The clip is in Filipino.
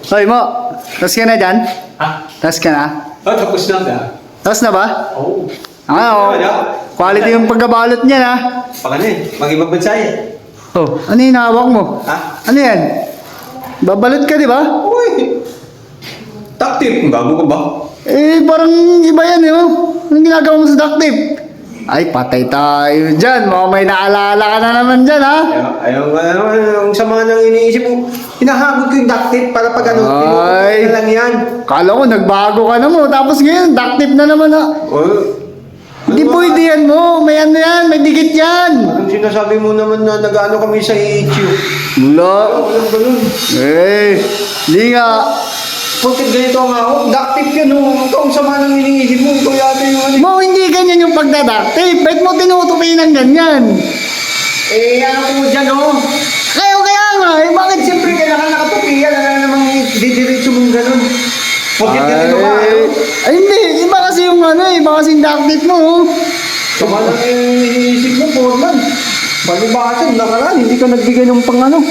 Hoy mo, tapos ka na dyan? Ha? Tapos ka na? Oh, tapos na ba? Tapos na ba? Oo. Oo. Quality yung pagkabalot niya na. Baka na eh. Mag-ibang bansa yan. Oh, ano yung hawak mo? Ha? Ano yan? Babalot ka, di ba? Uy! Duct tape. Bago ka ba? Eh, parang iba yan, eh. Oh. Anong ginagawa mo sa duct tape? Ay, patay tayo dyan. Mukhang may naalala ka na naman dyan, ha? Ayaw nga naman. Ang sama nang iniisip mo. Hinahabot ko yung duct tape para pag ano. Ay. Tinutuloy na lang yan. Kala ko, nagbago ka na mo. Tapos ngayon, duct tape na naman, ha? Oh. Hindi pwede yan mo. May ano yan, may dikit yan. Anong sinasabi mo naman na nag-ano kami sa HU? Wala. Walang ganun. Eh, hindi nga. Bakit ganito ang ako? Duct tape yan oh. Ikaw ang sama nang iniisip mo. Ikaw yata yung ano. Mo, hindi ganyan yung pagdaduct tape. Ba't mo tinutupi ng ganyan? Eh, ano ko dyan oh. Kaya nga, eh, bakit Siyempre, kailangan nakatupi yan. Ano namang didiretso mong ganun. Bakit ganito ba? Ay, hindi. Iba kasi yung ano, iba kasi yung duct tape mo. Oh. Sama nang iniisip mo, Foreman. Palibasa, nakaraan, hindi ka nagbigay ng pang ano.